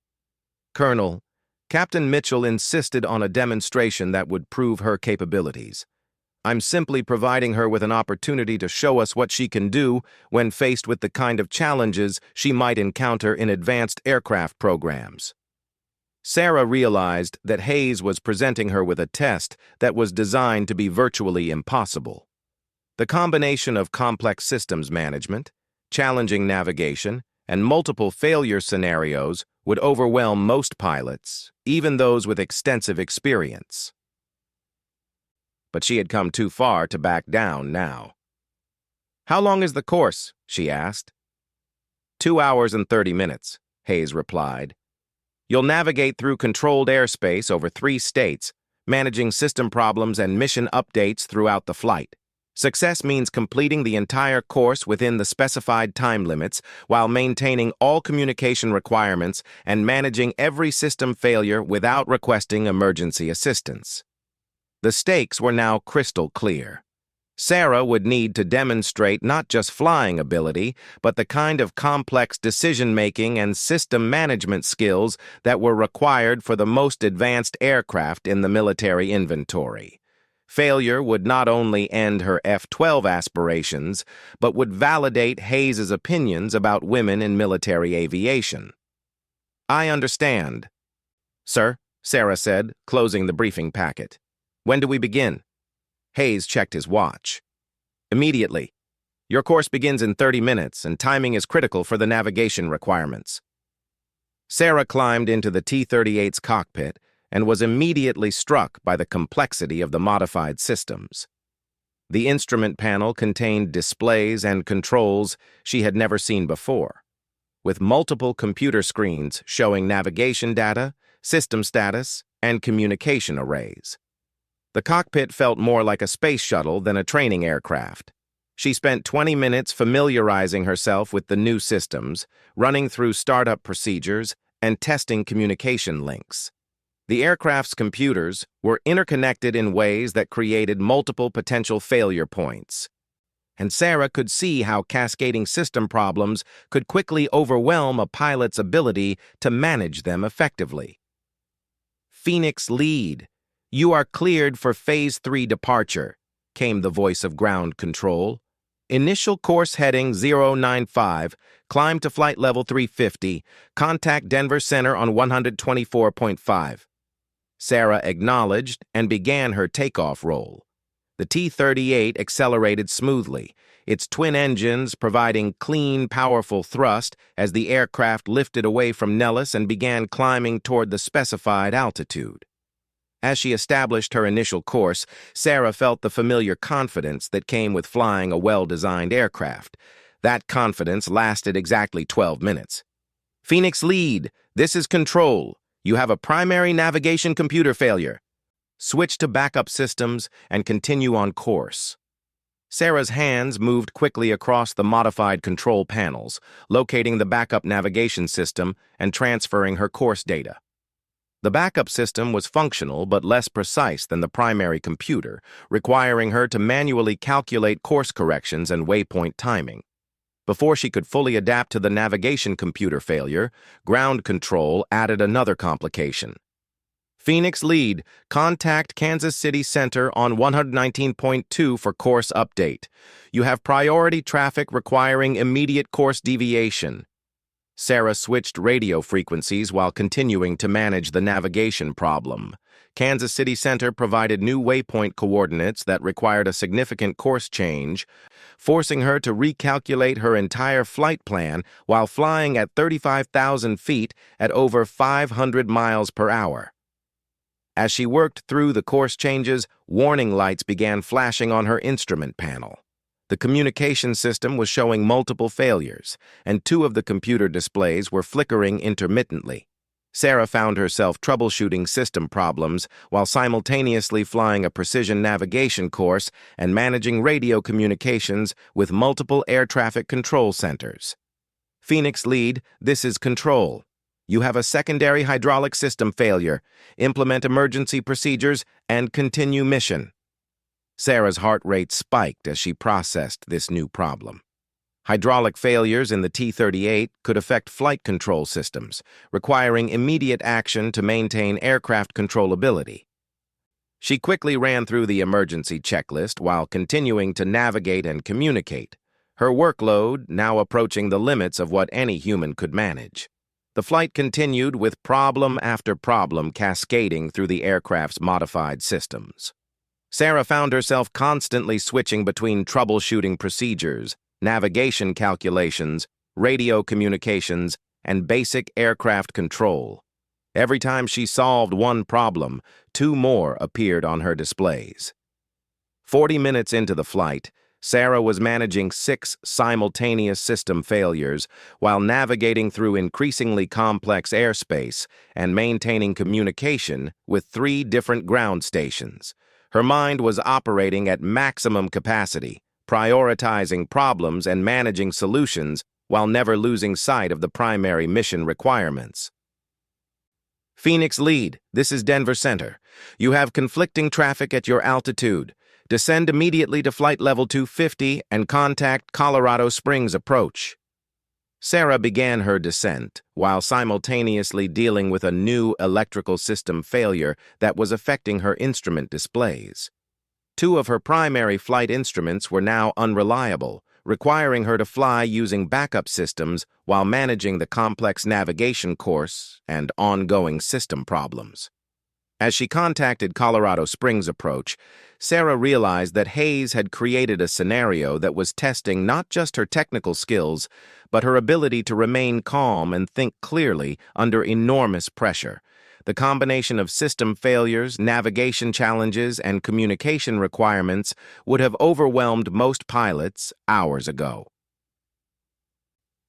"Colonel, Captain Mitchell insisted on a demonstration that would prove her capabilities. I'm simply providing her with an opportunity to show us what she can do when faced with the kind of challenges she might encounter in advanced aircraft programs." Sarah realized that Hayes was presenting her with a test that was designed to be virtually impossible. The combination of complex systems management, challenging navigation, and multiple failure scenarios would overwhelm most pilots, even those with extensive experience. But she had come too far to back down now. "How long is the course?" she asked. 2 hours and 30 minutes, Hayes replied. "You'll navigate through controlled airspace over 3 states, managing system problems and mission updates throughout the flight. Success means completing the entire course within the specified time limits while maintaining all communication requirements and managing every system failure without requesting emergency assistance." The stakes were now crystal clear. Sarah would need to demonstrate not just flying ability, but the kind of complex decision-making and system management skills that were required for the most advanced aircraft in the military inventory. Failure would not only end her F-12 aspirations, but would validate Hayes's opinions about women in military aviation. I understand. Sir, Sarah said, closing the briefing packet. When do we begin? Hayes checked his watch. Immediately. Your course begins in 30 minutes, and timing is critical for the navigation requirements. Sarah climbed into the T-38's cockpit and was immediately struck by the complexity of the modified systems. The instrument panel contained displays and controls she had never seen before, with multiple computer screens showing navigation data, system status, and communication arrays. The cockpit felt more like a space shuttle than a training aircraft. She spent 20 minutes familiarizing herself with the new systems, running through startup procedures, and testing communication links. The aircraft's computers were interconnected in ways that created multiple potential failure points, and Sarah could see how cascading system problems could quickly overwhelm a pilot's ability to manage them effectively. Phoenix Lead, you are cleared for Phase 3 departure, came the voice of ground control. Initial course heading 095, climb to flight level 350, contact Denver Center on 124.5. Sarah acknowledged and began her takeoff roll. The T-38 accelerated smoothly, its twin engines providing clean, powerful thrust as the aircraft lifted away from Nellis and began climbing toward the specified altitude. As she established her initial course, Sarah felt the familiar confidence that came with flying a well-designed aircraft. That confidence lasted exactly 12 minutes. Phoenix Lead, this is Control. You have a primary navigation computer failure. Switch to backup systems and continue on course. Sarah's hands moved quickly across the modified control panels, locating the backup navigation system and transferring her course data. The backup system was functional but less precise than the primary computer, requiring her to manually calculate course corrections and waypoint timing. Before she could fully adapt to the navigation computer failure, ground control added another complication. Phoenix Lead, contact Kansas City Center on 119.2 for course update. You have priority traffic requiring immediate course deviation. Sarah switched radio frequencies while continuing to manage the navigation problem. Kansas City Center provided new waypoint coordinates that required a significant course change, forcing her to recalculate her entire flight plan while flying at 35,000 feet at over 500 miles per hour. As she worked through the course changes, warning lights began flashing on her instrument panel. The communication system was showing multiple failures, and 2 of the computer displays were flickering intermittently. Sarah found herself troubleshooting system problems while simultaneously flying a precision navigation course and managing radio communications with multiple air traffic control centers. Phoenix Lead, this is Control. You have a secondary hydraulic system failure. Implement emergency procedures and continue mission. Sarah's heart rate spiked as she processed this new problem. Hydraulic failures in the T-38 could affect flight control systems, requiring immediate action to maintain aircraft controllability. She quickly ran through the emergency checklist while continuing to navigate and communicate, her workload now approaching the limits of what any human could manage. The flight continued with problem after problem cascading through the aircraft's modified systems. Sarah found herself constantly switching between troubleshooting procedures, navigation calculations, radio communications, and basic aircraft control. Every time she solved one problem, 2 more appeared on her displays. 40 minutes into the flight, Sarah was managing 6 simultaneous system failures while navigating through increasingly complex airspace and maintaining communication with 3 different ground stations. Her mind was operating at maximum capacity, prioritizing problems and managing solutions while never losing sight of the primary mission requirements. Phoenix Lead, this is Denver Center. You have conflicting traffic at your altitude. Descend immediately to flight level 250 and contact Colorado Springs approach. Sarah began her descent while simultaneously dealing with a new electrical system failure that was affecting her instrument displays. 2 of her primary flight instruments were now unreliable, requiring her to fly using backup systems while managing the complex navigation course and ongoing system problems. As she contacted Colorado Springs approach, Sarah realized that Hayes had created a scenario that was testing not just her technical skills, but her ability to remain calm and think clearly under enormous pressure. The combination of system failures, navigation challenges, and communication requirements would have overwhelmed most pilots hours ago.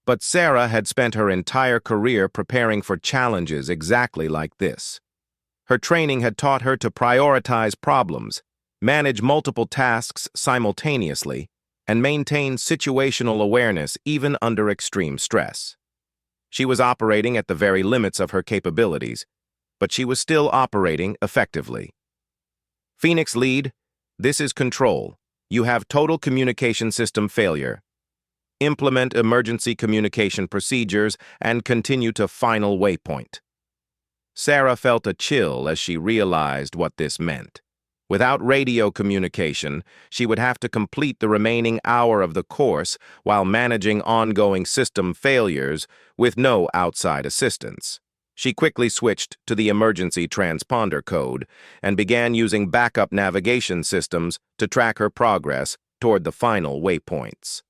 But Sarah had spent her entire career preparing for challenges exactly like this. Her training had taught her to prioritize problems, manage multiple tasks simultaneously, and maintain situational awareness even under extreme stress. She was operating at the very limits of her capabilities, but she was still operating effectively. Phoenix Lead, this is Control. You have total communication system failure. Implement emergency communication procedures and continue to final waypoint. Sarah felt a chill as she realized what this meant. Without radio communication, she would have to complete the remaining hour of the course while managing ongoing system failures with no outside assistance. She quickly switched to the emergency transponder code and began using backup navigation systems to track her progress toward the final waypoints.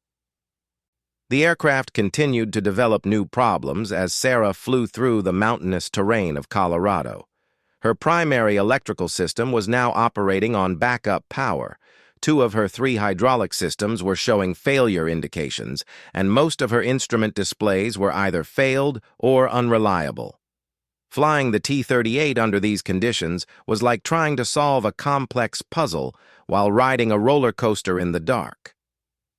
The aircraft continued to develop new problems as Sarah flew through the mountainous terrain of Colorado. Her primary electrical system was now operating on backup power. 2 of her 3 hydraulic systems were showing failure indications, and most of her instrument displays were either failed or unreliable. Flying the T-38 under these conditions was like trying to solve a complex puzzle while riding a roller coaster in the dark.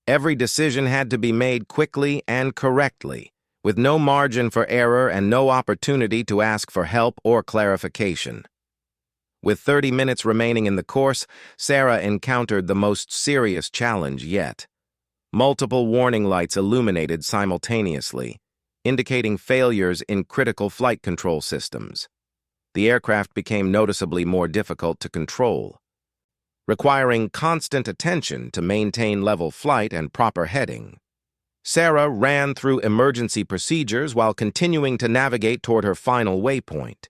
Every decision had to be made quickly and correctly, with no margin for error and no opportunity to ask for help or clarification. With 30 minutes remaining in the course, Sarah encountered the most serious challenge yet. Multiple warning lights illuminated simultaneously, indicating failures in critical flight control systems. The aircraft became noticeably more difficult to control, requiring constant attention to maintain level flight and proper heading. Sarah ran through emergency procedures while continuing to navigate toward her final waypoint.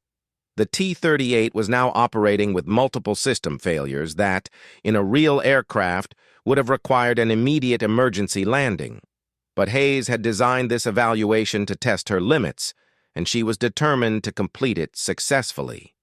The T-38 was now operating with multiple system failures that, in a real aircraft, would have required an immediate emergency landing. But Hayes had designed this evaluation to test her limits, and she was determined to complete it successfully.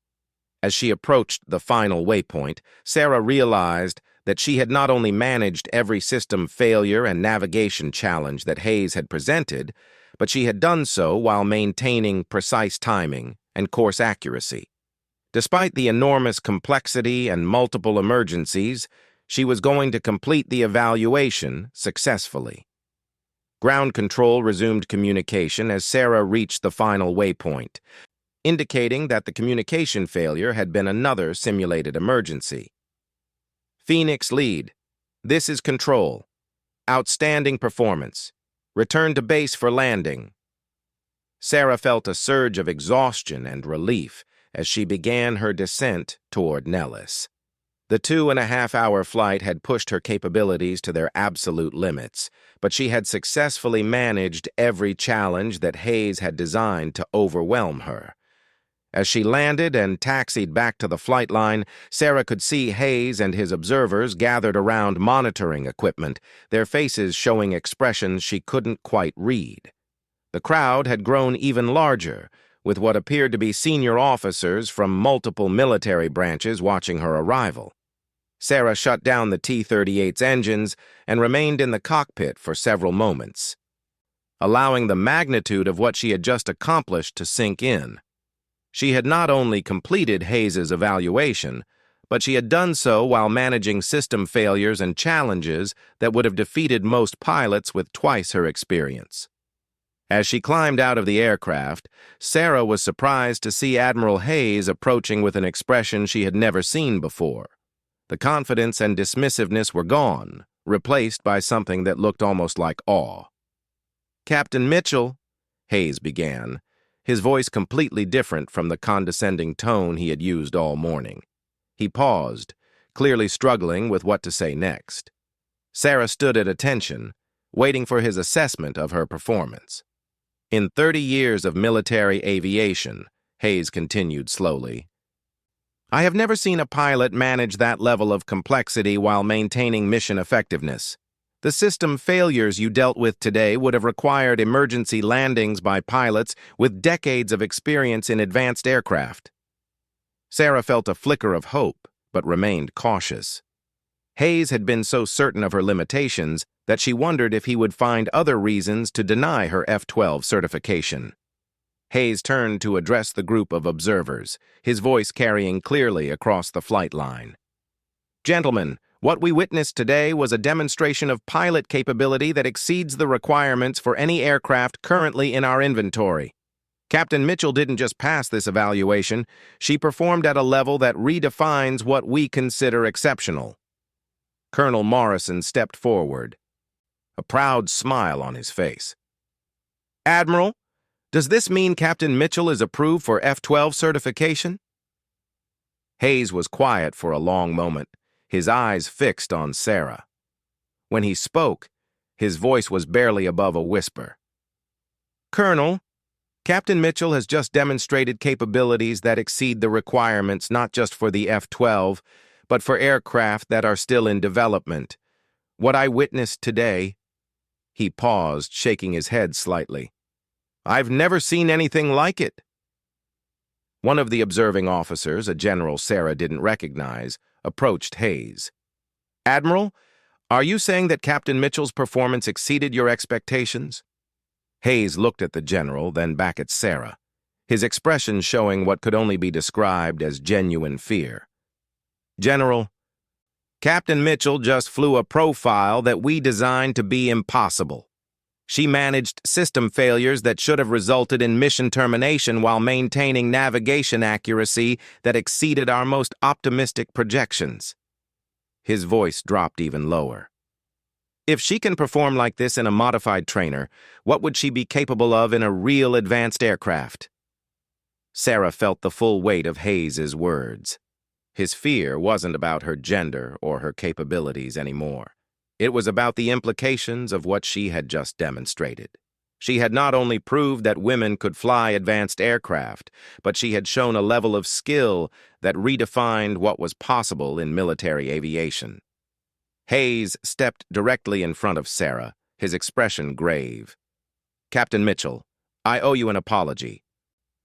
As she approached the final waypoint, Sarah realized that she had not only managed every system failure and navigation challenge that Hayes had presented, but she had done so while maintaining precise timing and course accuracy. Despite the enormous complexity and multiple emergencies, she was going to complete the evaluation successfully. Ground control resumed communication as Sarah reached the final waypoint, indicating that the communication failure had been another simulated emergency. Phoenix Lead, this is Control. Outstanding performance. Return to base for landing. Sarah felt a surge of exhaustion and relief as she began her descent toward Nellis. The 2.5-hour flight had pushed her capabilities to their absolute limits, but she had successfully managed every challenge that Hayes had designed to overwhelm her. As she landed and taxied back to the flight line, Sarah could see Hayes and his observers gathered around monitoring equipment, their faces showing expressions she couldn't quite read. The crowd had grown even larger, with what appeared to be senior officers from multiple military branches watching her arrival. Sarah shut down the T-38's engines and remained in the cockpit for several moments, allowing the magnitude of what she had just accomplished to sink in. She had not only completed Hayes's evaluation, but she had done so while managing system failures and challenges that would have defeated most pilots with twice her experience. As she climbed out of the aircraft, Sarah was surprised to see Admiral Hayes approaching with an expression she had never seen before. The confidence and dismissiveness were gone, replaced by something that looked almost like awe. "Captain Mitchell," Hayes began, his voice completely different from the condescending tone he had used all morning. He paused, clearly struggling with what to say next. Sarah stood at attention, waiting for his assessment of her performance. In 30 years of military aviation, Hayes continued slowly, I have never seen a pilot manage that level of complexity while maintaining mission effectiveness. The system failures you dealt with today would have required emergency landings by pilots with decades of experience in advanced aircraft. Sarah felt a flicker of hope, but remained cautious. Hayes had been so certain of her limitations that she wondered if he would find other reasons to deny her F-12 certification. Hayes turned to address the group of observers, his voice carrying clearly across the flight line. Gentlemen, what we witnessed today was a demonstration of pilot capability that exceeds the requirements for any aircraft currently in our inventory. Captain Mitchell didn't just pass this evaluation, she performed at a level that redefines what we consider exceptional. Colonel Morrison stepped forward, a proud smile on his face. Admiral, does this mean Captain Mitchell is approved for F-12 certification? Hayes was quiet for a long moment, his eyes fixed on Sarah. When he spoke, his voice was barely above a whisper. Colonel, Captain Mitchell has just demonstrated capabilities that exceed the requirements not just for the F-12, but for aircraft that are still in development. What I witnessed today... He paused, shaking his head slightly. I've never seen anything like it. One of the observing officers, a general Sarah didn't recognize, approached Hayes. Admiral, are you saying that Captain Mitchell's performance exceeded your expectations? Hayes looked at the general, then back at Sarah, his expression showing what could only be described as genuine fear. General, Captain Mitchell just flew a profile that we designed to be impossible. She managed system failures that should have resulted in mission termination while maintaining navigation accuracy that exceeded our most optimistic projections. His voice dropped even lower. If she can perform like this in a modified trainer, what would she be capable of in a real advanced aircraft? Sarah felt the full weight of Hayes's words. His fear wasn't about her gender or her capabilities anymore. It was about the implications of what she had just demonstrated. She had not only proved that women could fly advanced aircraft, but she had shown a level of skill that redefined what was possible in military aviation. Hayes stepped directly in front of Sarah, his expression grave. Captain Mitchell, I owe you an apology.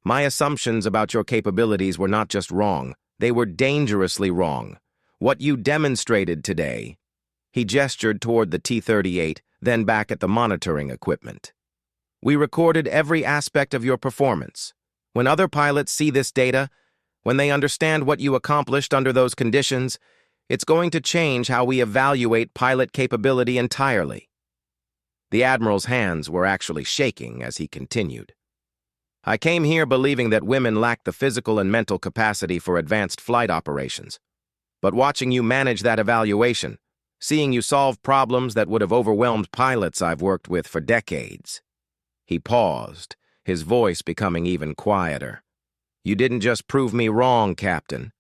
My assumptions about your capabilities were not just wrong, they were dangerously wrong. What you demonstrated today... He gestured toward the T-38, then back at the monitoring equipment. We recorded every aspect of your performance. When other pilots see this data, when they understand what you accomplished under those conditions, it's going to change how we evaluate pilot capability entirely. The Admiral's hands were actually shaking as he continued. I came here believing that women lacked the physical and mental capacity for advanced flight operations. But watching you manage that evaluation, seeing you solve problems that would have overwhelmed pilots I've worked with for decades. He paused, his voice becoming even quieter. You didn't just prove me wrong, Captain.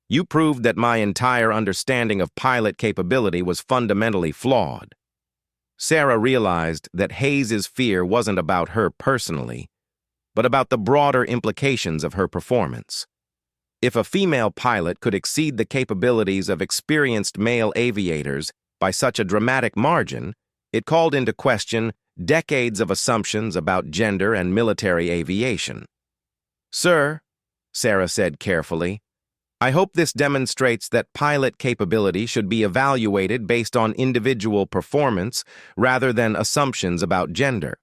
You proved that my entire understanding of pilot capability was fundamentally flawed. Sarah realized that Hayes's fear wasn't about her personally, but about the broader implications of her performance. If a female pilot could exceed the capabilities of experienced male aviators by such a dramatic margin, it called into question decades of assumptions about gender and military aviation. Sir, Sarah said carefully, I hope this demonstrates that pilot capability should be evaluated based on individual performance rather than assumptions about gender.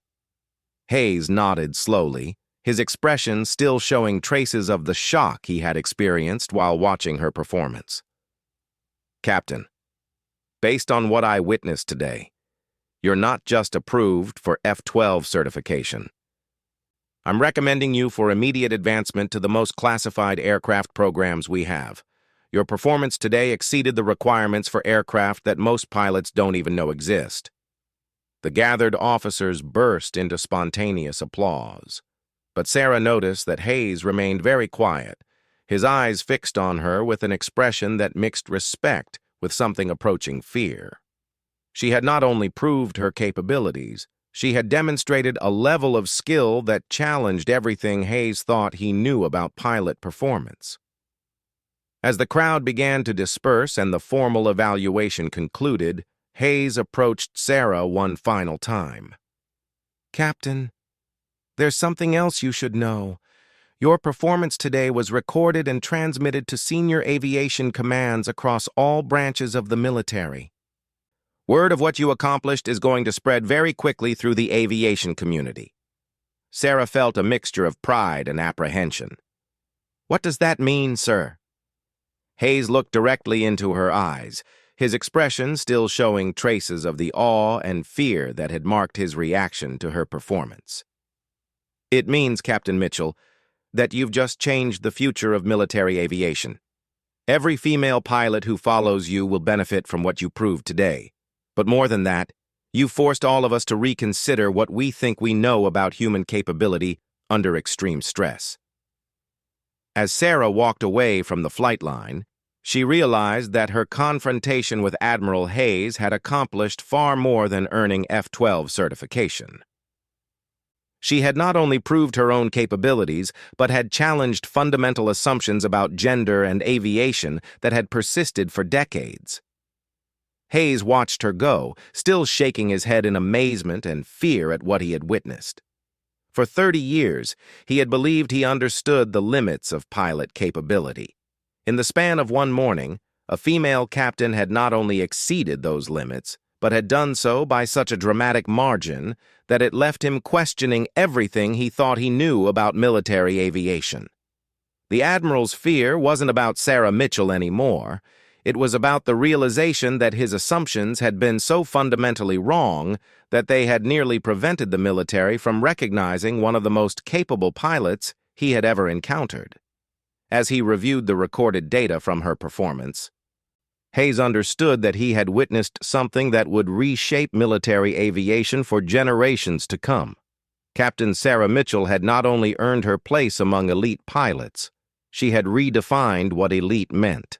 Hayes nodded slowly, his expression still showing traces of the shock he had experienced while watching her performance. Captain, based on what I witnessed today, you're not just approved for F-12 certification. I'm recommending you for immediate advancement to the most classified aircraft programs we have. Your performance today exceeded the requirements for aircraft that most pilots don't even know exist. The gathered officers burst into spontaneous applause. But Sarah noticed that Hayes remained very quiet, his eyes fixed on her with an expression that mixed respect with something approaching fear. She had not only proved her capabilities, she had demonstrated a level of skill that challenged everything Hayes thought he knew about pilot performance. As the crowd began to disperse and the formal evaluation concluded, Hayes approached Sarah one final time. "Captain, there's something else you should know. Your performance today was recorded and transmitted to senior aviation commands across all branches of the military. Word of what you accomplished is going to spread very quickly through the aviation community." Sarah felt a mixture of pride and apprehension. "What does that mean, sir?" Hayes looked directly into her eyes, his expression still showing traces of the awe and fear that had marked his reaction to her performance. "It means, Captain Mitchell, that you've just changed the future of military aviation. Every female pilot who follows you will benefit from what you proved today. But more than that, you forced all of us to reconsider what we think we know about human capability under extreme stress." As Sarah walked away from the flight line, she realized that her confrontation with Admiral Hayes had accomplished far more than earning F-12 certification. She had not only proved her own capabilities, but had challenged fundamental assumptions about gender and aviation that had persisted for decades. Hayes watched her go, still shaking his head in amazement and fear at what he had witnessed. For 30 years, he had believed he understood the limits of pilot capability. In the span of one morning, a female captain had not only exceeded those limits, but had done so by such a dramatic margin that it left him questioning everything he thought he knew about military aviation. The Admiral's fear wasn't about Sarah Mitchell anymore. It was about the realization that his assumptions had been so fundamentally wrong that they had nearly prevented the military from recognizing one of the most capable pilots he had ever encountered. As he reviewed the recorded data from her performance, Hayes understood that he had witnessed something that would reshape military aviation for generations to come. Captain Sarah Mitchell had not only earned her place among elite pilots, she had redefined what elite meant.